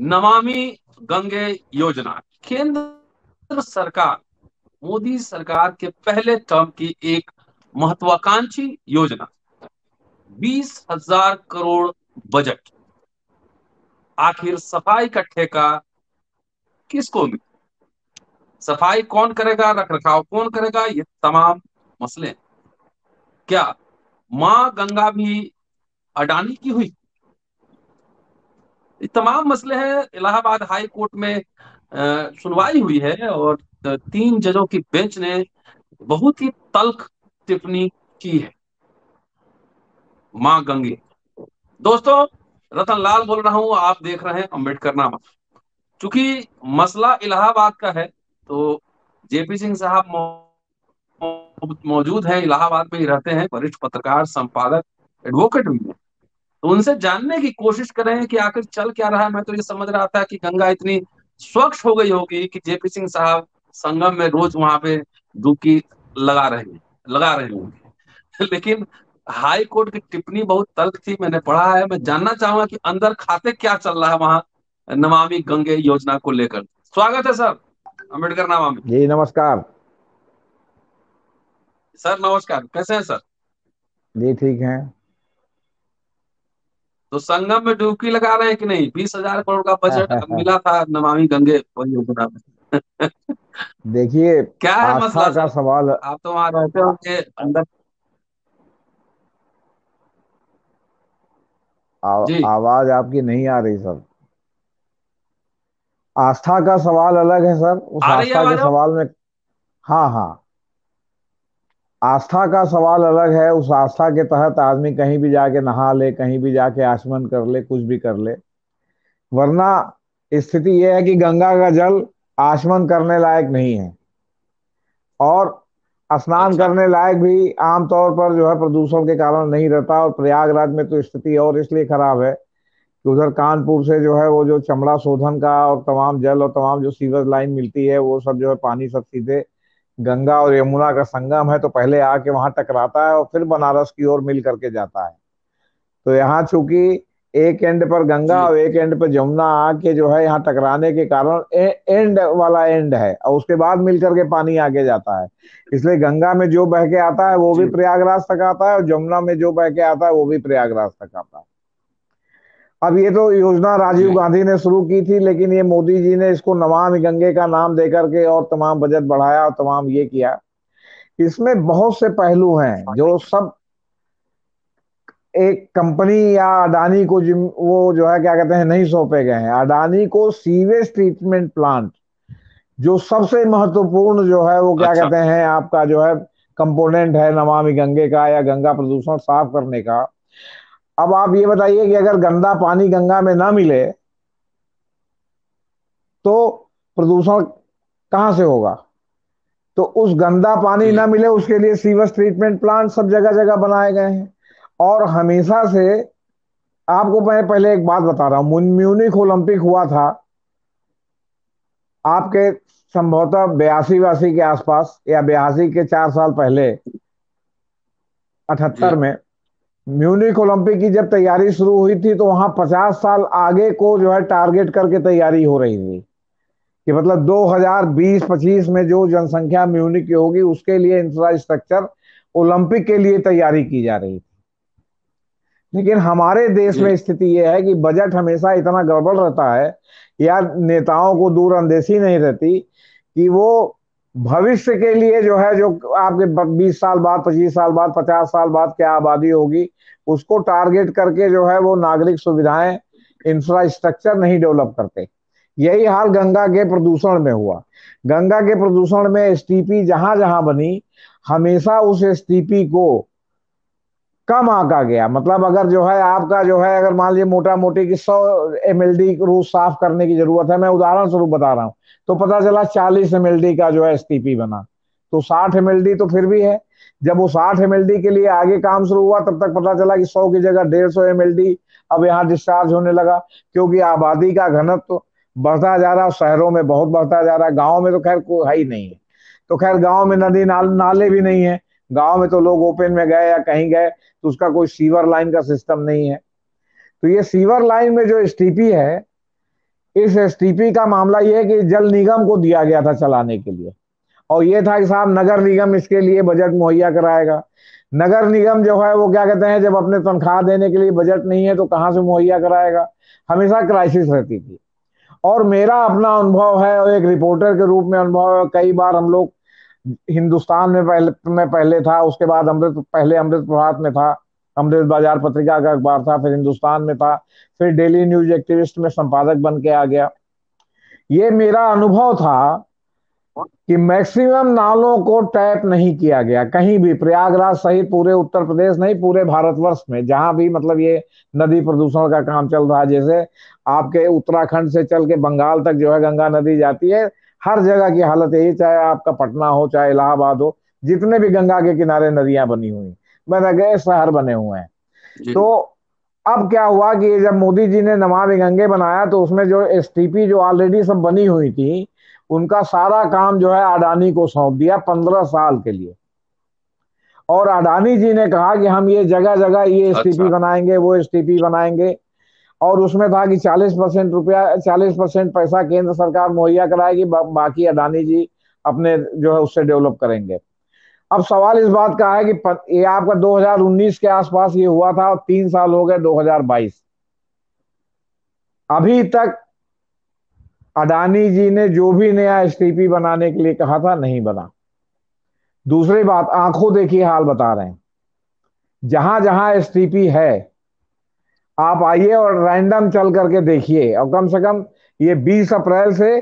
नमामि गंगे योजना केंद्र सरकार, मोदी सरकार के पहले टर्म की एक महत्वाकांक्षी योजना। 20,000 करोड़ बजट। आखिर सफाई का ठेका किसको मिले? सफाई कौन करेगा, रख रखाव कौन करेगा, ये तमाम मसले हैं। क्या मां गंगा भी अडानी की हुई? ये तमाम मसले हैं। इलाहाबाद हाई कोर्ट में सुनवाई हुई है और 3 जजों की बेंच ने बहुत ही तल्ख टिप्पणी की है। मां गंगे। दोस्तों, रतन लाल बोल रहा हूं, आप देख रहे हैं अम्बेडकर नामा। चूंकि मसला इलाहाबाद का है तो जेपी सिंह साहब मौजूद हैं, इलाहाबाद में ही रहते हैं, वरिष्ठ पत्रकार, संपादक, एडवोकेट भी हैं। तो उनसे जानने की कोशिश कर रहे हैं कि आखिर चल क्या रहा है। मैं तो ये समझ रहा था कि गंगा इतनी स्वच्छ हो गई होगी कि जेपी सिंह साहब संगम में रोज वहां पे डुबकी लगा रहे होंगे। लेकिन हाई कोर्ट की टिप्पणी बहुत तल्ख थी, मैंने पढ़ा है। मैं जानना चाहूंगा कि अंदर खाते क्या चल रहा है वहां नमामि गंगे योजना को लेकर। स्वागत है सर अम्बेडकर नामा में। जी नमस्कार। सर नमस्कार, कैसे हैं सर? जी ठीक हैं। तो संगम में डुबकी लगा रहे हैं कि नहीं? 20,000 करोड़ का बजट मिला था नमामि गंगे परियोजना में। देखिए, क्या है आस्था मसला का सर? सवाल। आप तो वहां रहते होंगे अंदर। जी। आवाज आपकी नहीं आ रही सर। आस्था का सवाल अलग है सर, उस आ रही है आस्था के आवाज अब? सवाल में। हाँ हाँ। आस्था का सवाल अलग है, उस आस्था के तहत आदमी कहीं भी जाके नहा ले, कहीं भी जाके आचमन कर ले, कुछ भी कर ले। वरना स्थिति यह है कि गंगा का जल आचमन करने लायक नहीं है, और स्नान अच्छा। करने लायक भी आमतौर पर जो है प्रदूषण के कारण नहीं रहता। और प्रयागराज में तो स्थिति और इसलिए खराब है कि उधर कानपुर से जो है वो जो चमड़ा शोधन का और तमाम जल और तमाम जो सीवर लाइन मिलती है, वो सब जो है पानी सब सीधे गंगा और यमुना का संगम है, तो पहले आके वहां टकराता है और फिर बनारस की ओर मिल करके जाता है। तो यहाँ चूंकि एक एंड पर गंगा जी। और एक एंड पर जमुना आके जो है यहाँ टकराने के कारण एंड वाला एंड है, और उसके बाद मिल करके पानी आगे जाता है। इसलिए गंगा में जो बह के आता है वो भी जी। प्रयागराज तक आता है, और जमुना में जो बह के आता है वो भी प्रयागराज तक आता है। अब ये तो योजना राजीव जी। गांधी ने शुरू की थी, लेकिन ये मोदी जी ने इसको नमामि गंगे का नाम देकर के और तमाम बजट बढ़ाया और तमाम ये किया। इसमें बहुत से पहलू हैं जो सब एक कंपनी या अडानी को वो जो है क्या कहते हैं नहीं सौंपे गए हैं। अडानी को सीवेज ट्रीटमेंट प्लांट, जो सबसे महत्वपूर्ण जो है वो क्या अच्छा। कहते हैं आपका जो है कंपोनेंट है नमामि गंगे का या गंगा प्रदूषण साफ करने का। अब आप ये बताइए कि अगर गंदा पानी गंगा में ना मिले तो प्रदूषण कहां से होगा? तो उस गंदा पानी ना जी। मिले उसके लिए सीवेज ट्रीटमेंट प्लांट सब जगह जगह बनाए गए हैं। और हमेशा से आपको मैं पहले एक बात बता रहा हूं, म्यूनिख ओलंपिक हुआ था आपके संभवतः 82 के आसपास, या 82 के 4 साल पहले, जी। 78 में। म्यूनिख ओलंपिक की जब तैयारी शुरू हुई थी तो वहां 50 साल आगे को जो है टारगेट करके तैयारी हो रही थी, कि मतलब 2020-25 में जो जनसंख्या म्यूनिख की होगी उसके लिए इंफ्रास्ट्रक्चर ओलंपिक के लिए तैयारी की जा रही थी। लेकिन हमारे देश जी। में स्थिति यह है कि बजट हमेशा इतना गड़बड़ रहता है, या नेताओं को दूरअंदेशी नहीं रहती कि वो भविष्य के लिए जो है जो आपके 20 साल बाद, 25 साल बाद, 50 साल बाद क्या आबादी होगी उसको टारगेट करके जो है वो नागरिक सुविधाएं, इंफ्रास्ट्रक्चर नहीं डेवलप करते। यही हाल गंगा के प्रदूषण में हुआ। गंगा के प्रदूषण में एसटीपी जहां जहां बनी, हमेशा उस एसटीपी को कम आंका गया। मतलब अगर जो है आपका जो है अगर मान लीजिए मोटा मोटी की 100 mld रोज साफ करने की जरूरत है, मैं उदाहरण स्वरूप बता रहा हूं, तो पता चला 40 mld का जो है एसटीपी बना। तो 60 mld तो फिर भी है। जब वो 60 mld के लिए आगे काम शुरू हुआ तब तक पता चला कि 100 की जगह 150 mld अब यहाँ डिस्चार्ज होने लगा, क्योंकि आबादी का घनत्व तो बढ़ता जा रहा है, शहरों में बहुत बढ़ता जा रहा है, गाँव में तो खैर कोई है ही नहीं है। तो खैर गाँव में नदी नाले भी नहीं है, गाँव में तो लोग ओपन में गए या कहीं गए तो उसका कोई सीवर लाइन का सिस्टम नहीं है। तो ये सीवर लाइन में जो एसटीपी है इस एसटीपी का मामला ये है कि जल निगम को दिया गया था चलाने के लिए, और ये था कि साहब नगर निगम इसके लिए बजट मुहैया कराएगा। नगर निगम जो है वो क्या कहते हैं, जब अपने तनख्वाह देने के लिए बजट नहीं है तो कहां से मुहैया कराएगा। हमेशा क्राइसिस रहती थी। और मेरा अपना अनुभव है और एक रिपोर्टर के रूप में अनुभव है, कई बार हम लोग हिंदुस्तान में पहले था, उसके बाद पहले अमृत प्रभात में था, अमृत बाजार पत्रिका का अखबार था, फिर हिंदुस्तान में था, फिर डेली न्यूज एक्टिविस्ट में संपादक बन के आ गया। ये मेरा अनुभव था कि मैक्सिमम नालों को टैप नहीं किया गया कहीं भी, प्रयागराज सहित पूरे उत्तर प्रदेश नहीं, पूरे भारतवर्ष में जहां भी मतलब ये नदी प्रदूषण का काम चल रहा है। जैसे आपके उत्तराखंड से चल के बंगाल तक जो है गंगा नदी जाती है, हर जगह की हालत यही, चाहे आपका पटना हो चाहे इलाहाबाद हो, जितने भी गंगा के किनारे नदियां बनी हुई, बन गए शहर बने हुए हैं। जी। तो अब क्या हुआ कि जब मोदी जी ने नमामि गंगे बनाया तो उसमें जो एसटीपी जो ऑलरेडी सब बनी हुई थी, उनका सारा काम जो है अडानी को सौंप दिया 15 साल के लिए। और अडानी जी ने कहा कि हम ये जगह जगह ये एसटीपी अच्छा। बनाएंगे, वो एसटीपी बनाएंगे। और उसमें था कि 40% रुपया, 40% पैसा केंद्र सरकार मुहैया कराएगी, बाकी अडानी जी अपने जो है उससे डेवलप करेंगे। अब सवाल इस बात का है कि ये आपका 2019 के आसपास ये हुआ था और 3 साल हो गए 2022, अभी तक अडानी जी ने जो भी नया एसटीपी बनाने के लिए कहा था नहीं बना। दूसरी बात, आंखों देखी हाल बता रहे हैं, जहां जहां एसटीपी है आप आइए और रैंडम चल करके देखिए, और कम से कम ये 20 अप्रैल से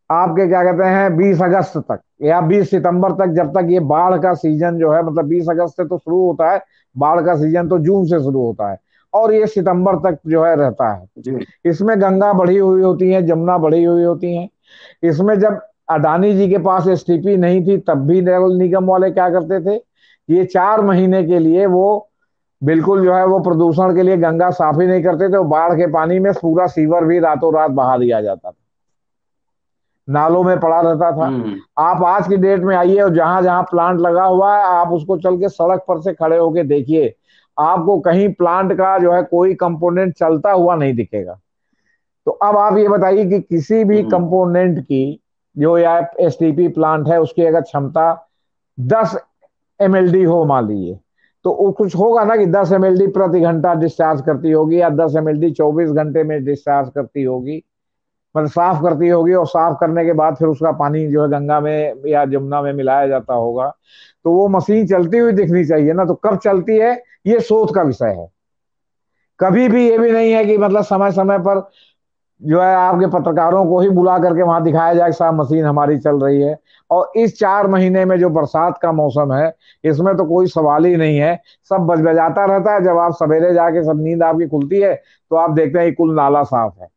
आपके क्या कहते हैं 20 अगस्त तक या 20 सितंबर तक, जब तक ये बाढ़ का सीजन जो है, मतलब 20 अगस्त से तो शुरू होता है, बाढ़ का सीजन तो जून से शुरू होता है और ये सितंबर तक जो है रहता है। जी। इसमें गंगा बढ़ी हुई होती है, जमुना बढ़ी हुई होती है। इसमें जब अडानी जी के पास एसटीपी नहीं थी तब भी नगर निगम वाले क्या करते थे, ये 4 महीने के लिए वो बिल्कुल जो है वो प्रदूषण के लिए गंगा साफ ही नहीं करते थे, वो बाढ़ के पानी में पूरा सीवर भी रातों रात बहा दिया जाता था, नालों में पड़ा रहता था। हम्म। आप आज की डेट में आइए और जहां जहां प्लांट लगा हुआ है आप उसको चल के सड़क पर से खड़े होके देखिए, आपको कहीं प्लांट का जो है कोई कंपोनेंट चलता हुआ नहीं दिखेगा। तो अब आप ये बताइए कि किसी भी हम्म। कंपोनेंट की जो या एसटीपी प्लांट है उसकी अगर क्षमता 10 mld हो मान लीजिए, तो वो कुछ होगा ना कि 10 mld प्रति घंटा डिस्चार्ज करती होगी या 10 mld 24 घंटे में डिस्चार्ज करती होगी, मतलब साफ करती होगी, और साफ करने के बाद फिर उसका पानी जो है गंगा में या जमुना में मिलाया जाता होगा। तो वो मशीन चलती हुई दिखनी चाहिए ना, तो कब चलती है ये शोध का विषय है। कभी भी ये भी नहीं है कि मतलब समय समय पर जो है आपके पत्रकारों को ही बुला करके वहां दिखाया जाए कि साहब मशीन हमारी चल रही है। और इस 4 महीने में जो बरसात का मौसम है इसमें तो कोई सवाल ही नहीं है, सब बजबजाता रहता है। जब आप सवेरे जाके सब नींद आपकी खुलती है तो आप देखते हैं कुल नाला साफ है।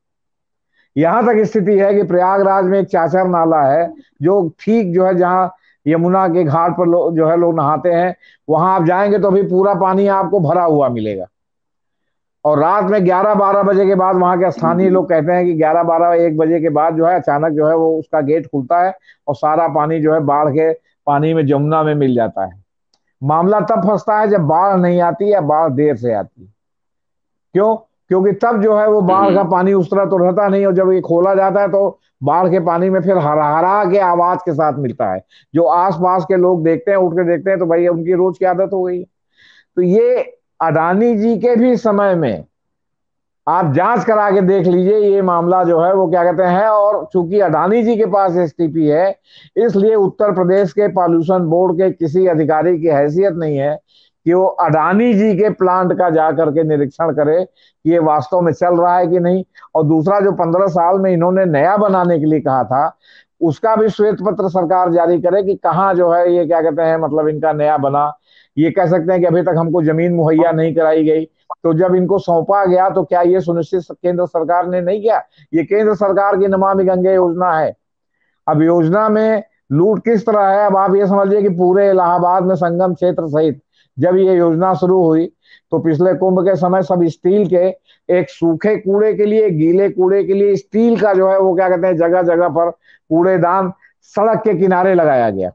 यहां तक स्थिति है कि प्रयागराज में एक चाचर नाला है जो ठीक जो है जहां यमुना के घाट पर जो है लोग नहाते हैं, वहां आप जाएंगे तो अभी पूरा पानी आपको भरा हुआ मिलेगा। और रात में 11-12 बजे के बाद वहां के स्थानीय लोग कहते हैं कि 11-12-1 बजे के बाद जो है अचानक जो है वो उसका गेट खुलता है और सारा पानी जो है बाढ़ के पानी में जमुना में मिल जाता है। मामला तब फंसता है जब बाढ़ नहीं आती या बाढ़ देर से आती है। क्यों? क्योंकि तब जो है वो बाढ़ का हम्म। पानी उस तरह तो रहता नहीं, और जब ये खोला जाता है तो बाढ़ के पानी में फिर हरा हरा के आवाज के साथ मिलता है, जो आसपास के लोग देखते हैं, उठ के देखते हैं, तो भाई उनकी रोज की आदत हो गई। तो ये अडानी जी के भी समय में आप जांच करा के देख लीजिए, ये मामला जो है वो क्या कहते हैं। और चूंकि अडानी जी के पास एसटीपी है, इसलिए उत्तर प्रदेश के पॉल्यूशन बोर्ड के किसी अधिकारी की हैसियत नहीं है कि वो अडानी जी के प्लांट का जा करके निरीक्षण करे कि ये वास्तव में चल रहा है कि नहीं। और दूसरा, जो 15 साल में इन्होंने नया बनाने के लिए कहा था उसका भी श्वेत पत्र सरकार जारी करे कि कहाँ जो है ये क्या कहते हैं मतलब इनका नया बना। ये कह सकते हैं कि अभी तक हमको जमीन मुहैया नहीं कराई गई, तो जब इनको सौंपा गया तो क्या ये सुनिश्चित केंद्र सरकार ने नहीं किया? ये केंद्र सरकार की नमामि गंगे योजना है। अब योजना में लूट किस तरह है, अब आप ये समझिए कि पूरे इलाहाबाद में संगम क्षेत्र सहित जब ये योजना शुरू हुई तो पिछले कुंभ के समय सब स्टील के एक सूखे कूड़े के लिए, गीले कूड़े के लिए स्टील का जो है वो क्या कहते हैं जगह जगह पर कूड़ेदान सड़क के किनारे लगाया गया।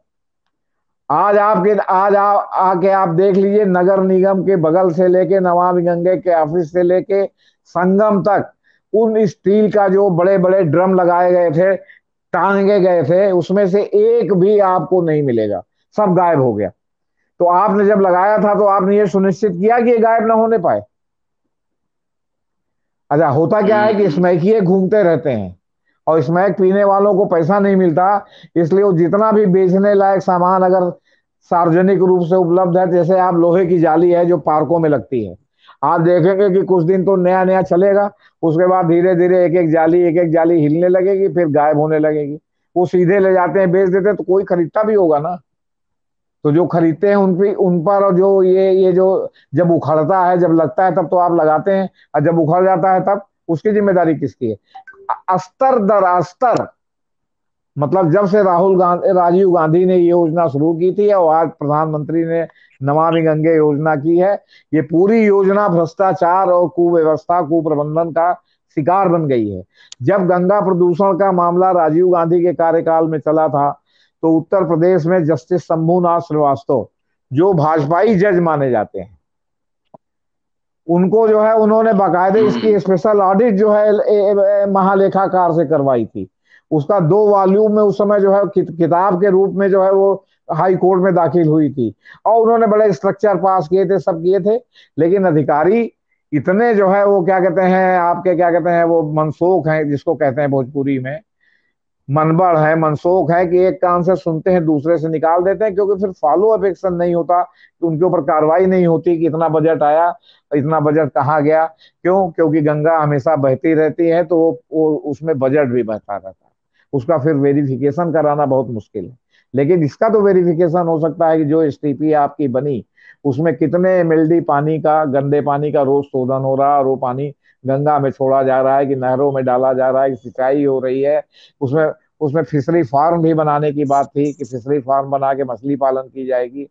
आके आप देख लीजिए, नगर निगम के बगल से लेके नमामि गंगे के ऑफिस से लेके संगम तक उन स्टील का जो बड़े बड़े ड्रम लगाए गए थे, टांगे गए थे, उसमें से एक भी आपको नहीं मिलेगा, सब गायब हो गया। तो आपने जब लगाया था तो आपने ये सुनिश्चित किया कि ये गायब ना होने पाए। अच्छा, होता क्या है कि हम्म। स्मैकिए घूमते रहते हैं और स्मैक पीने वालों को पैसा नहीं मिलता, इसलिए वो जितना भी बेचने लायक सामान अगर सार्वजनिक रूप से उपलब्ध है, जैसे आप लोहे की जाली है जो पार्कों में लगती है, आप देखेंगे कि कुछ दिन तो नया नया चलेगा, उसके बाद धीरे धीरे एक एक जाली हिलने लगेगी, फिर गायब होने लगेगी। वो सीधे ले जाते हैं, बेच देते हैं, तो कोई खरीदता भी होगा ना। तो जो खरीदते हैं उन पर, और जो ये जो जब उखड़ता है, जब लगता है तब तो आप लगाते हैं, और जब उखड़ जाता है तब उसकी जिम्मेदारी किसकी है? अस्तर दर अस्तर, मतलब जब से राजीव गांधी ने ये योजना शुरू की थी और आज प्रधानमंत्री ने नमामि गंगे योजना की है, ये पूरी योजना भ्रष्टाचार और कुव्यवस्था कुप्रबंधन का शिकार बन गई है। जब गंगा प्रदूषण का मामला राजीव गांधी के कार्यकाल में चला था, तो उत्तर प्रदेश में जस्टिस शंभूनाथ श्रीवास्तव, जो भाजपाई जज माने जाते हैं, उनको जो है उन्होंने बाकायदे इसकी हम्म। स्पेशल ऑडिट जो है महालेखाकार से करवाई थी। उसका 2 वॉल्यूम में उस समय जो है किताब के रूप में जो है वो हाई कोर्ट में दाखिल हुई थी, और उन्होंने बड़े स्ट्रक्चर पास किए थे, सब किए थे। लेकिन अधिकारी इतने जो है वो क्या कहते हैं, आपके क्या कहते हैं, वो मनसोख हैं, जिसको कहते हैं भोजपुरी में मनबड़ है, मनसोख है, कि एक कान से सुनते हैं दूसरे से निकाल देते हैं, क्योंकि फिर फॉलो अप एक्शन नहीं होता, तो उनके ऊपर कार्रवाई नहीं होती कि इतना बजट आया, इतना बजट कहाँ गया। क्यों? क्योंकि गंगा हमेशा बहती रहती है, तो वो उसमें बजट भी बहता रहता है, उसका फिर वेरिफिकेशन कराना बहुत मुश्किल है। लेकिन इसका तो वेरिफिकेशन हो सकता है कि जो एसटीपी आपकी बनी, उसमें कितने एमएलडी पानी का, गंदे पानी का रोज शोधन हो रहा है, और वो पानी गंगा में छोड़ा जा रहा है कि नहरों में डाला जा रहा है कि सिंचाई हो रही है। उसमें उसमें फिशरी फार्म भी बनाने की बात थी कि फिशरी फार्म बना के मछली पालन की जाएगी।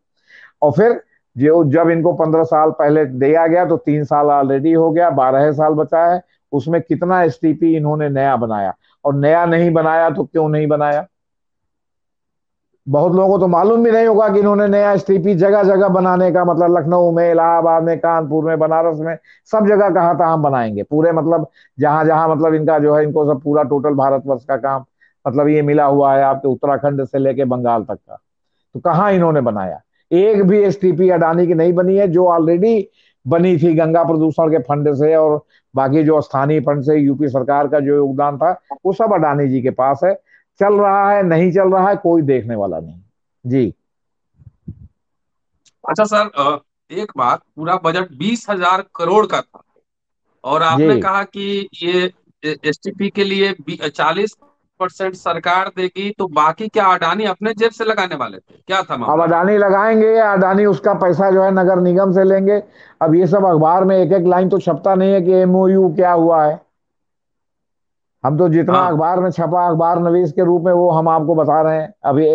और फिर जो जब इनको 15 साल पहले दिया गया, तो 3 साल ऑलरेडी हो गया, 12 साल बचा है। उसमें कितना एसटीपी इन्होंने नया बनाया, और नया नहीं बनाया तो क्यों नहीं बनाया? बहुत लोगों को तो मालूम भी नहीं होगा कि इन्होंने नया एसटीपी जगह जगह बनाने का मतलब, लखनऊ में, इलाहाबाद में, कानपुर में, बनारस में, सब जगह कहा था हम बनाएंगे पूरे, मतलब जहां जहां मतलब इनका जो है, इनको सब पूरा टोटल भारतवर्ष का काम मतलब ये मिला हुआ है, आपके उत्तराखंड से लेके बंगाल तक का। तो कहाँ इन्होंने बनाया? एक भी एसटीपी अडानी की नहीं बनी है, जो ऑलरेडी बनी थी गंगा प्रदूषण के फंड से, और बाकी जो स्थानीय फंड से यूपी सरकार का जो योगदान था, वो सब अडानी जी के पास है। चल रहा है नहीं चल रहा है, कोई देखने वाला नहीं। जी। अच्छा सर, एक बात, पूरा बजट 20,000 करोड़ का था, और आपने जी। कहा कि ये एसटीपी के लिए 40% सरकार देगी, तो बाकी क्या अडानी अपने जेब से लगाने वाले थे? क्या था अब मामला? अडानी लगाएंगे, या अडानी उसका पैसा जो है नगर निगम से लेंगे? अब ये सब अखबार में एक एक लाइन तो छपता नहीं है कि एमओयू क्या हुआ है। हम तो जितना हाँ। अखबार में छपा, अखबार नवीस के रूप में, वो हम आपको बता रहे हैं। अभी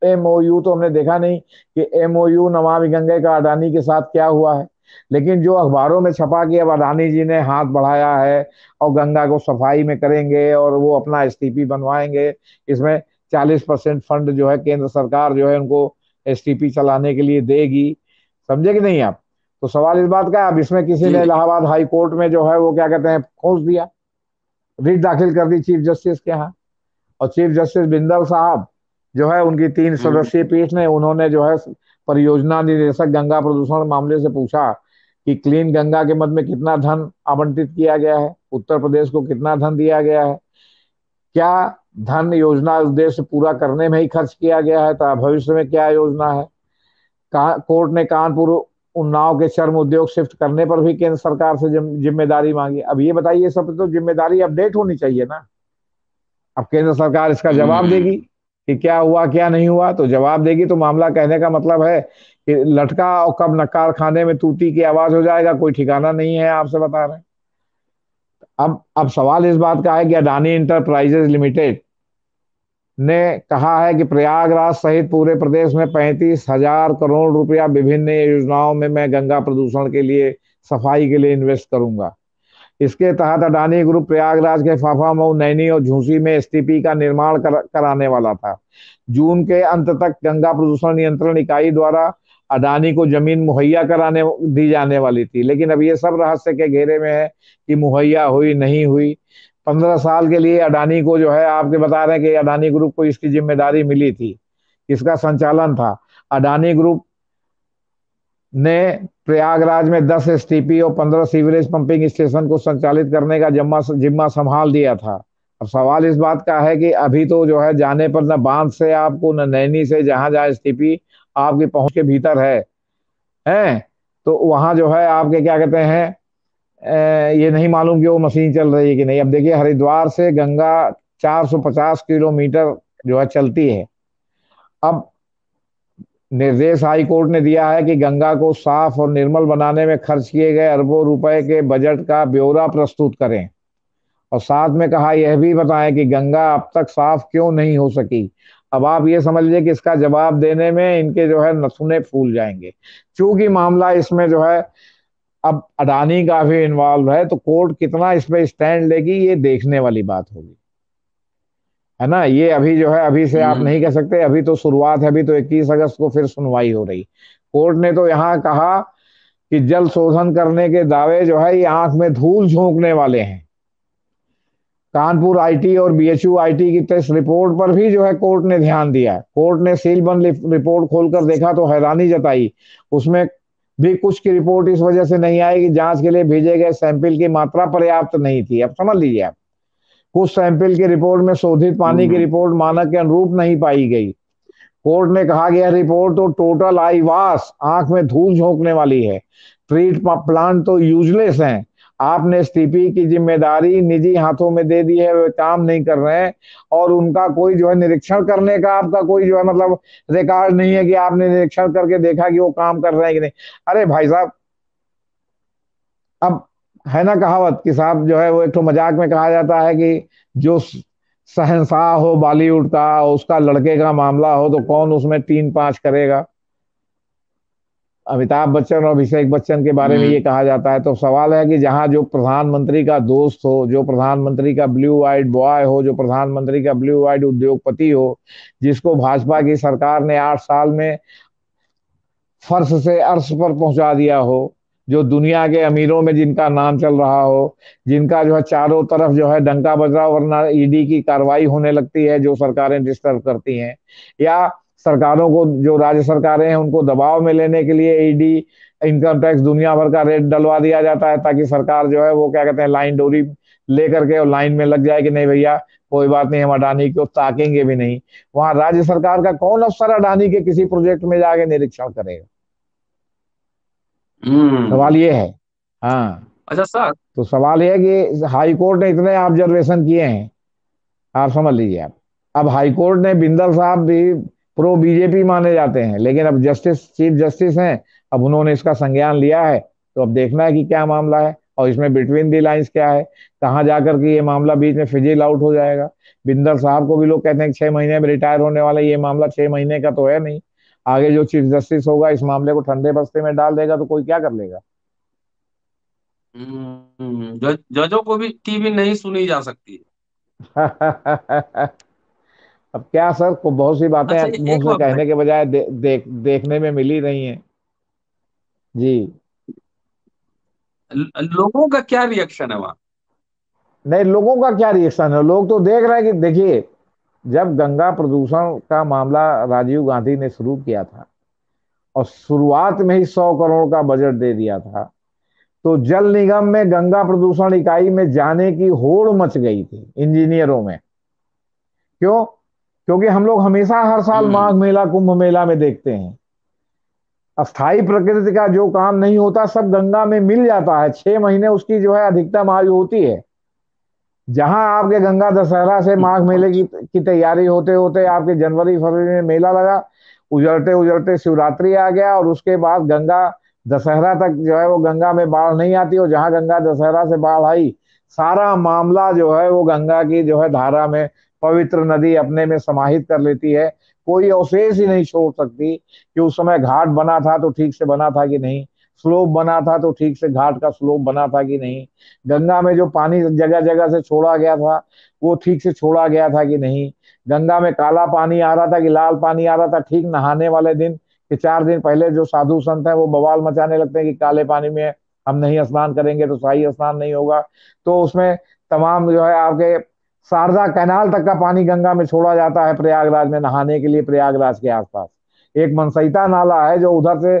एमओयू तो हमने देखा नहीं कि एमओयू नमामि गंगे का अडानी के साथ क्या हुआ है। लेकिन जो अखबारों में छपा कि अब अडानी जी ने हाथ बढ़ाया है और गंगा को सफाई में करेंगे और वो अपना एसटीपी बनवाएंगे, इसमें 40% फंड जो है केंद्र सरकार जो है उनको एसटीपी चलाने के लिए देगी, समझे कि नहीं आप? तो सवाल इस बात का है, अब इसमें किसी ने जी। इलाहाबाद हाई कोर्ट में जो है वो क्या कहते हैं खोज दिया, रिट दाखिल कर दी चीफ जस्टिस के यहाँ। और चीफ जस्टिस बिंदल साहब जो है, उनकी 3 सदस्यीय पीठ ने, उन्होंने जो है परियोजना निदेशक गंगा प्रदूषण मामले से पूछा कि क्लीन गंगा के मद में कितना धन आवंटित किया गया है, उत्तर प्रदेश को कितना धन दिया गया है, क्या धन योजना उद्देश्य पूरा करने में ही खर्च किया गया है, तो भविष्य में क्या योजना है। कोर्ट ने कानपुर उन्नाव के चर्म उद्योग शिफ्ट करने पर भी केंद्र सरकार से जिम्मेदारी मांगी। अब ये बताइए, सब तो जिम्मेदारी अपडेट होनी चाहिए ना। अब केंद्र सरकार इसका जवाब देगी हम्म। कि क्या हुआ क्या नहीं हुआ, तो जवाब देगी तो मामला कहने का मतलब है कि लटका और कब नकार खाने में तूती की आवाज हो जाएगा, कोई ठिकाना नहीं है, आपसे बता रहे हैं। अब सवाल इस बात का है कि अडानी इंटरप्राइजेज लिमिटेड ने कहा है कि प्रयागराज सहित पूरे प्रदेश में 35,000 करोड़ रुपया विभिन्न योजनाओं में मैं गंगा प्रदूषण के लिए, सफाई के लिए इन्वेस्ट करूंगा। इसके तहत अडानी ग्रुप प्रयागराज के फाफामऊ, नैनी और झूसी में एसटीपी का निर्माण कराने वाला था। जून के अंत तक गंगा प्रदूषण नियंत्रण इकाई द्वारा अडानी को जमीन मुहैया कराने दी जाने वाली थी, लेकिन अब ये सब रहस्य के घेरे में है कि मुहैया हुई नहीं हुई। 15 साल के लिए अडानी को जो है, आपके बता रहे हैं कि अडानी ग्रुप को इसकी जिम्मेदारी मिली थी, इसका संचालन था। अडानी ग्रुप ने प्रयागराज में 10 एसटीपी और 15 सीवरेज पंपिंग स्टेशन को संचालित करने का जिम्मा जिम्मा संभाल दिया था। अब सवाल इस बात का है कि अभी तो जो है जाने पर न बांध से आपको, न नैनी से, जहां जहां एसटीपी आपकी पहुंच के भीतर है तो वहां जो है आपके क्या कहते हैं, ये नहीं मालूम कि वो मशीन चल रही है कि नहीं। अब देखिए, हरिद्वार से गंगा 450 किलोमीटर जो है चलती है। अब निर्देश हाई कोर्ट ने दिया है कि गंगा को साफ और निर्मल बनाने में खर्च किए गए अरबों रुपए के बजट का ब्यौरा प्रस्तुत करें, और साथ में कहा यह भी बताएं कि गंगा अब तक साफ क्यों नहीं हो सकी। अब आप ये समझ लीजिए कि इसका जवाब देने में इनके जो है नथुने फूल जाएंगे। चूंकि मामला इसमें जो है अब अडानी का भी इन्वॉल्व है, तो कोर्ट कितना इस पे स्टैंड लेगी ये देखने वाली बात होगी, है ना। ये अभी जो है, अभी से आप नहीं हम्म। कह सकते, अभी तो शुरुआत है, अभी तो 21 अगस्त को फिर सुनवाई हो रही। कोर्ट ने तो यहाँ कहा कि जल शोधन करने के दावे जो है ये आंख में धूल झोंकने वाले हैं। कानपुर आईटी और बीएचयू आईटी की टेस्ट रिपोर्ट पर भी जो है कोर्ट ने ध्यान दिया। कोर्ट ने सीलबंद रिपोर्ट खोलकर देखा तो हैरानी जताई। उसमें भी कुछ की रिपोर्ट इस वजह से नहीं आई कि जांच के लिए भेजे गए सैंपल की मात्रा पर्याप्त नहीं थी। अब समझ लीजिए आप, कुछ सैंपल की रिपोर्ट में शोधित पानी की हम्म। रिपोर्ट मानक के अनुरूप नहीं पाई गई। कोर्ट ने कहा कि यह रिपोर्ट तो टोटल आई वास, आंख में धूल झोंकने वाली है। ट्रीट प्लांट तो यूजलेस हैं। आपने एसटीपी की जिम्मेदारी निजी हाथों में दे दी है, वे काम नहीं कर रहे हैं, और उनका कोई जो है निरीक्षण करने का आपका कोई जो है मतलब रिकॉर्ड नहीं है कि आपने निरीक्षण करके देखा कि वो काम कर रहे हैं कि नहीं। अरे भाई साहब, अब है ना कहावत कि साहब जो है वो एक तो मजाक में कहा जाता है कि जो शहंशाह हो बॉलीवुड का, उसका लड़के का मामला हो तो कौन उसमें 3-5 करेगा। अमिताभ बच्चन और अभिषेक बच्चन के बारे में ये हम्म। कहा जाता है। तो सवाल है कि जहां जो प्रधानमंत्री का दोस्त हो, जो प्रधानमंत्री का ब्लू आइड बॉय हो, जो प्रधानमंत्री का ब्लू आइड उद्योगपति हो, जिसको भाजपा की सरकार ने 8 साल में फर्श से अर्श पर पहुंचा दिया हो, जो दुनिया के अमीरों में जिनका नाम चल रहा हो, जिनका जो है चारों तरफ जो है डंका बज रहा हो, वरना ईडी की कार्रवाई होने लगती है जो सरकारें डिस्टर्ब करती हैं, या सरकारों को, जो राज्य सरकारें हैं उनको दबाव में लेने के लिए ईडी, इनकम टैक्स, दुनिया भर का रेट डलवा दिया जाता है ताकि सरकार जो है वो क्या कहते हैं लाइन डोरी लेकर के और लाइन में लग जाए कि नहीं भैया कोई बात नहीं, हम अडानी को ताकेंगे भी नहीं। वहां राज्य सरकार का कौन अफसर अडानी के किसी प्रोजेक्ट में जाके निरीक्षण करेगा? हम्म। सवाल ये है। हाँ, अच्छा सर। तो सवाल यह है कि हाई कोर्ट ने इतने ऑब्जर्वेशन किए हैं, आप समझ लीजिए आप। अब हाई कोर्ट ने, बिंदल साहब भी प्रो बीजेपी माने जाते हैं, लेकिन अब जस्टिस, चीफ जस्टिस हैं, अब उन्होंने इसका संज्ञान लिया है। तो अब देखना है कि क्या मामला है और इसमें बिटवीन दी लाइंस क्या है, कहाँ जाकर के ये मामला बीच में फिजिल आउट हो जाएगा। बिंदल साहब को भी लोग कहते हैं कि 6 महीने में रिटायर होने वाला, ये मामला 6 महीने का तो है नहीं। आगे जो चीफ जस्टिस होगा इस मामले को ठंडे बस्ते में डाल देगा तो कोई क्या कर लेगा। जजों को भी की भी नहीं सुनी जा सकती। अब क्या सर, को बहुत सी बातें अच्छा मुंह एक से बात कहने बताइए। के बजाय देखने में मिल ही रही हैं। जी। लोगों का क्या रिएक्शन है वहां? नहीं, लोगों का क्या रिएक्शन है, लोग तो देख रहे हैं कि देखिए, जब गंगा प्रदूषण का मामला राजीव गांधी ने शुरू किया था और शुरुआत में ही 100 करोड़ का बजट दे दिया था, तो जल निगम में गंगा प्रदूषण इकाई में जाने की होड़ मच गई थी इंजीनियरों में। क्यों? क्योंकि हम लोग हमेशा हर साल माघ हम्म। मेला, कुंभ मेला में देखते हैं, अस्थाई प्रकृति का जो काम नहीं होता सब गंगा में मिल जाता है। 6 महीने उसकी जो है अधिकतम आयु होती है। जहां आपके गंगा दशहरा से माघ मेले की तैयारी होते होते आपके जनवरी फरवरी में मेला लगा, उजड़ते उजड़ते शिवरात्रि आ गया, और उसके बाद गंगा दशहरा तक जो है वो गंगा में बाढ़ नहीं आती, और जहां गंगा दशहरा से बाढ़ आई, सारा मामला जो है वो गंगा की जो है धारा में, पवित्र नदी अपने में समाहित कर लेती है। कोई अवशेष ही नहीं छोड़ सकती कि उस समय घाट बना था तो ठीक से बना था कि नहीं, स्लोप बना था तो ठीक से घाट का स्लोप बना था कि नहीं, गंगा में जो पानी जगह जगह से छोड़ा गया था वो ठीक से छोड़ा गया था कि नहीं, गंगा में काला पानी आ रहा था कि लाल पानी आ रहा था ठीक नहाने वाले दिन कि 4 दिन पहले जो साधु संत है वो बवाल मचाने लगते हैं कि काले पानी में हम नहीं स्नान करेंगे तो शाही स्नान नहीं होगा। तो उसमें तमाम जो है आपके शारदा कैनाल तक का पानी गंगा में छोड़ा जाता है प्रयागराज में नहाने के लिए। प्रयागराज के आसपास एक मनसईता नाला है जो उधर से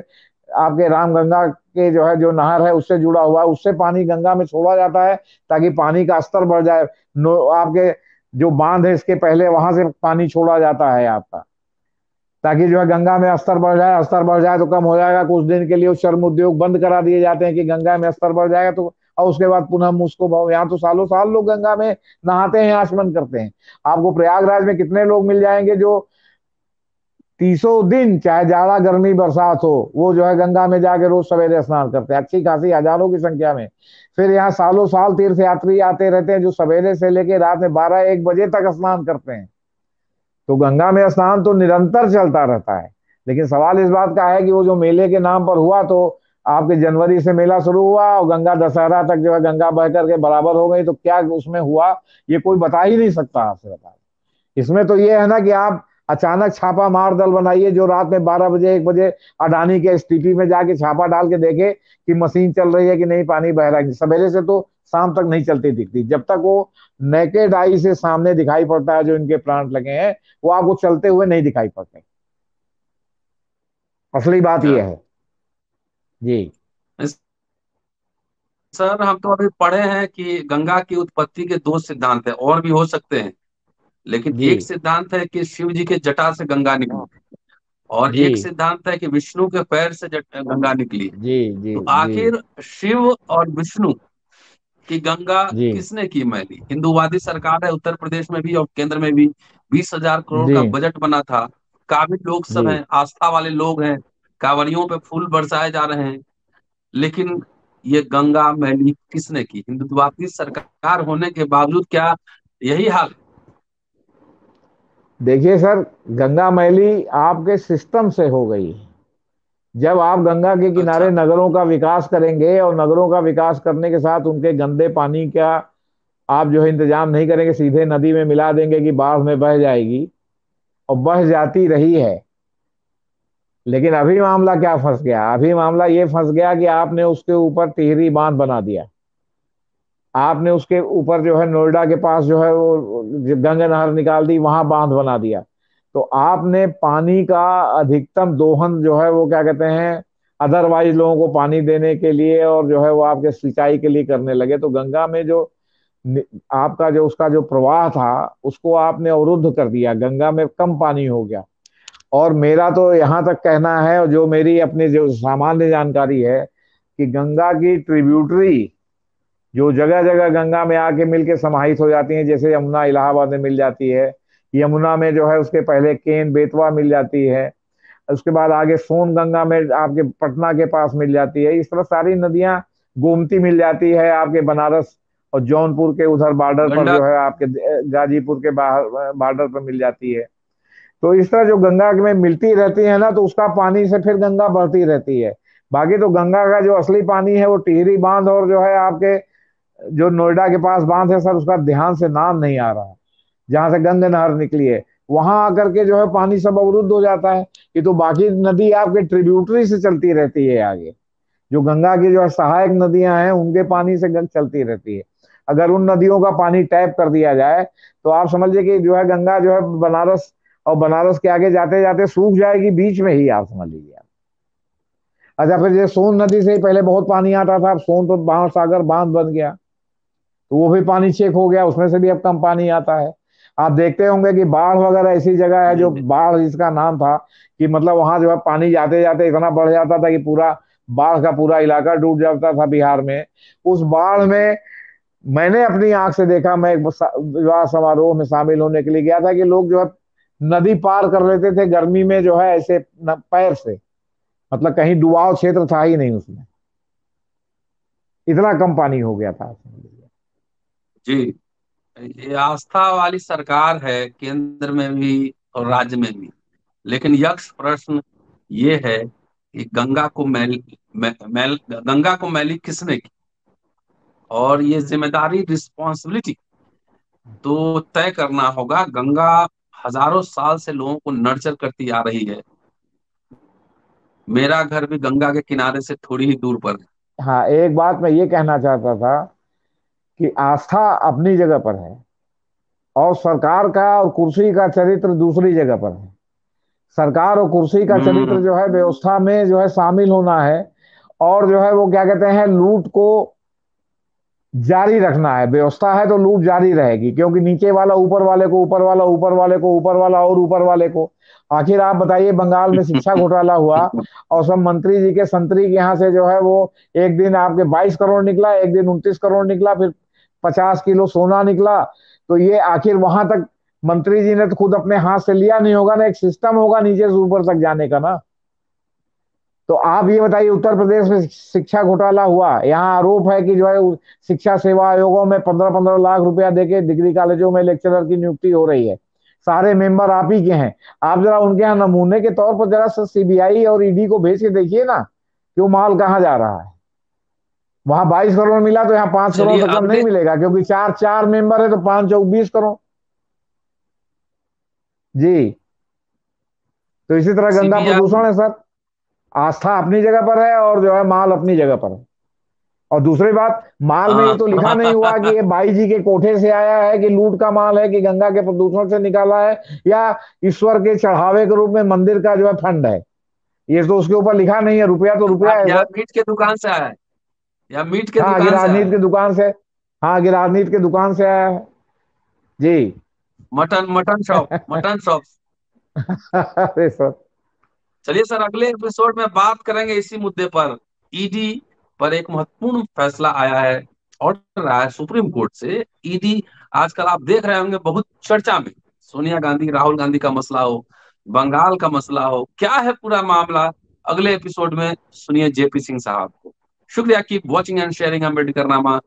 आपके रामगंगा के जो है जो नहर है उससे जुड़ा हुआ है, उससे पानी गंगा में छोड़ा जाता है ताकि पानी का स्तर बढ़ जाए। आपके जो बांध है इसके पहले वहां से पानी छोड़ा जाता है आपका, ताकि जो है गंगा में स्तर बढ़ जाए। स्तर बढ़ जाए तो कम हो जाएगा, कुछ दिन के लिए चर्म उद्योग बंद करा दिए जाते हैं कि गंगा में स्तर बढ़ जाएगा तो, और उसके बाद पुनः हम उसको भाव। यहाँ तो सालों साल लोग गंगा में नहाते हैं, आचमन करते हैं। आपको प्रयागराज में कितने लोग मिल जाएंगे जो 30 दिन चाहे जाड़ा गर्मी बरसात हो वो जो है गंगा में जाके रोज सवेरे स्नान करते हैं, अच्छी खासी हजारों की संख्या में। फिर यहाँ सालों साल तीर्थ यात्री आते रहते हैं जो सवेरे से लेके रात में 12-1 बजे तक स्नान करते हैं। तो गंगा में स्नान तो निरंतर चलता रहता है। लेकिन सवाल इस बात का है कि वो जो मेले के नाम पर हुआ तो आपके जनवरी से मेला शुरू हुआ और गंगा दशहरा तक जो है गंगा बह करके बराबर हो गई, तो क्या उसमें हुआ ये कोई बता ही नहीं सकता आपसे। बता, इसमें तो ये है ना कि आप अचानक छापा मार दल बनाइए जो रात में 12 बजे 1 बजे अडानी के एसटीपी में जाके छापा डाल के देखे कि मशीन चल रही है कि नहीं, पानी बह रहा है। सवेरे से तो शाम तक नहीं चलती दिखती, जब तक वो नेकेड आई से सामने दिखाई पड़ता है जो इनके प्लांट लगे हैं वो आपको चलते हुए नहीं दिखाई पड़ते। असली बात अच्छा। यह है। जी। सर हम तो अभी पढ़े हैं कि गंगा की उत्पत्ति के दो सिद्धांत है, और भी हो सकते हैं, लेकिन जी। एक सिद्धांत है कि शिव जी के जटा से गंगा निकली, और जी। एक सिद्धांत है कि विष्णु के पैर से गंगा निकली। जी। जी। तो जी। आखिर शिव और विष्णु की गंगा जी। किसने की मैली? हिंदूवादी सरकार है उत्तर प्रदेश में भी और केंद्र में भी। 20,000 करोड़ जी। का बजट बना था। काबिल लोग जी। सब हैं, आस्था वाले लोग हैं, कांवड़ियों पे फूल बरसाए जा रहे हैं, लेकिन ये गंगा मैली किसने की? हिंदुत्ववादी सरकार होने के बावजूद क्या यही हाल है? देखिए सर, गंगा मैली आपके सिस्टम से हो गई। जब आप गंगा के किनारे अच्छा। नगरों का विकास करेंगे और नगरों का विकास करने के साथ उनके गंदे पानी का आप जो है इंतजाम नहीं करेंगे, सीधे नदी में मिला देंगे कि बाढ़ में बह जाएगी, और बह जाती रही है। लेकिन अभी मामला क्या फंस गया? अभी मामला ये फंस गया कि आपने उसके ऊपर टिहरी बांध बना दिया। आपने उसके ऊपर जो है नोएडा के पास जो है वो गंगा नहर निकाल दी, वहां बांध बना दिया। तो आपने पानी का अधिकतम दोहन जो है वो क्या कहते हैं अदरवाइज लोगों को पानी देने के लिए और जो है वो आपके सिंचाई के लिए करने लगे। तो गंगा में जो आपका जो उसका जो प्रवाह था उसको आपने अवरुद्ध कर दिया, गंगा में कम पानी हो गया। और मेरा तो यहाँ तक कहना है, और जो मेरी अपनी जो सामान्य जानकारी है, कि गंगा की ट्रिब्यूटरी जो जगह जगह गंगा में आके मिलके समाहित हो जाती हैं, जैसे यमुना इलाहाबाद में मिल जाती है, यमुना में जो है उसके पहले केन बेतवा मिल जाती है, उसके बाद आगे सोन गंगा में आपके पटना के पास मिल जाती है, इस तरह सारी नदियां, गोमती मिल जाती है आपके बनारस और जौनपुर के उधर बॉर्डर पर गंडक। जो है आपके गाजीपुर के बाहर बॉर्डर पर मिल जाती है। तो इस तरह जो गंगा में मिलती रहती है ना तो उसका पानी से फिर गंगा बढ़ती रहती है। बाकी तो गंगा का जो असली पानी है वो टिहरी बांध और जो है आपके जो नोएडा के पास बांध है सर, उसका ध्यान से नाम नहीं आ रहा, जहां से गंगा नहर निकली है वहां आकर के जो है पानी सब अवरुद्ध हो जाता है। ये तो बाकी नदी आपके ट्रिब्यूटरी से चलती रहती है आगे, जो गंगा की जो है सहायक नदियां हैं उनके पानी से चलती रहती है। अगर उन नदियों का पानी टैप कर दिया जाए तो आप समझिए कि जो है गंगा जो है बनारस और बनारस के आगे जाते जाते सूख जाएगी बीच में ही, आप समझ लीजिए। अच्छा, फिर ये सोन नदी से ही पहले बहुत पानी आता था, अब सोन तो महासागर बांध बन गया तो वो भी पानी चेक हो गया, उसमें से भी अब कम पानी आता है। आप देखते होंगे कि बाढ़ वगैरह ऐसी जगह है जो बाढ़ जिसका नाम था कि मतलब वहां जो है पानी जाते जाते इतना बढ़ जाता था कि पूरा बाढ़ का पूरा इलाका डूब जाता था बिहार में। उस बाढ़ में मैंने अपनी आंख से देखा, मैं एक विवाह समारोह में शामिल होने के लिए गया था कि लोग जो है नदी पार कर लेते थे गर्मी में जो है ऐसे पैर से, मतलब कहीं डुबाव क्षेत्र था ही नहीं उसमें, इतना कम पानी हो गया था। जी। ये आस्था वाली सरकार है केंद्र में भी और राज्य में भी, लेकिन यक्ष प्रश्न ये है कि गंगा को मैली किसने की? और ये जिम्मेदारी, रिस्पॉन्सिबिलिटी तो तय करना होगा। गंगा हजारों साल से लोगों को नर्चर करती आ रही है, मेरा घर भी गंगा के किनारे से थोड़ी ही दूर पर है। हाँ, एक बात मैं ये कहना चाहता था कि आस्था अपनी जगह पर है और सरकार का और कुर्सी का चरित्र दूसरी जगह पर है। सरकार और कुर्सी का चरित्र हम्म। जो है व्यवस्था में जो है शामिल होना है, और जो है वो क्या कहते हैं, लूट को जारी रखना है। व्यवस्था है तो लूट जारी रहेगी, क्योंकि नीचे वाला ऊपर वाले को, ऊपर वाला ऊपर वाले को, ऊपर वाला और ऊपर वाले को। आखिर आप बताइए, बंगाल में शिक्षा घोटाला हुआ और सब मंत्री जी के संतरी के यहाँ से जो है वो एक दिन आपके 22 करोड़ निकला, एक दिन 29 करोड़ निकला, फिर 50 किलो सोना निकला। तो ये आखिर वहां तक मंत्री जी ने तो खुद अपने हाथ से लिया नहीं होगा ना, एक सिस्टम होगा नीचे से ऊपर तक जाने का ना। तो आप ये बताइए, उत्तर प्रदेश में शिक्षा घोटाला हुआ, यहाँ आरोप है कि जो है शिक्षा सेवा आयोगों में 15-15 लाख रुपया देके डिग्री कॉलेजों में लेक्चरर की नियुक्ति हो रही है। सारे मेंबर आप ही के हैं। आप जरा उनके यहाँ नमूने के तौर पर जरा सीबीआई और ईडी को भेज के देखिए ना कि वो माल कहाँ जा रहा है। वहां 22 करोड़ मिला तो यहाँ 5 करोड़ चलिए से कम नहीं अगले। मिलेगा, क्योंकि चार चार मेंबर है तो 5 चौक 20 करोड़। जी। तो इसी तरह गंगा सीबीआई। प्रदूषण है सर। आस्था अपनी जगह पर है और जो है माल अपनी जगह पर है। और दूसरी बात, माल में ये हाँ। तो लिखा नहीं हुआ कि ये बाई जी के कोठे से आया है, कि लूट का माल है, कि गंगा के प्रदूषण से निकाला है, या ईश्वर के चढ़ावे के रूप में मंदिर का जो है फंड है। ये तो उसके ऊपर लिखा नहीं है। रुपया तो रुपया है या सर। मीट के दुकान से आया है, या मीट के हाँ, कि दुकान से आया राजनीति है। की दुकान से। हाँ, कि राजनीति की दुकान से आया है। जी। Mutton mutton shop, mutton shop. अरे सर। चलिए सर, अगले एपिसोड में बात करेंगे इसी मुद्दे पर। ईडी पर एक महत्वपूर्ण फैसला आया है, ऑर्डर आया है सुप्रीम कोर्ट से। ईडी आजकल आप देख रहे होंगे बहुत चर्चा में। सोनिया गांधी राहुल गांधी का मसला हो, बंगाल का मसला हो, क्या है पूरा मामला, अगले एपिसोड में सुनिए जेपी सिंह साहब को। शुक्रिया। Keep watching and sharing Ambedkar नामा।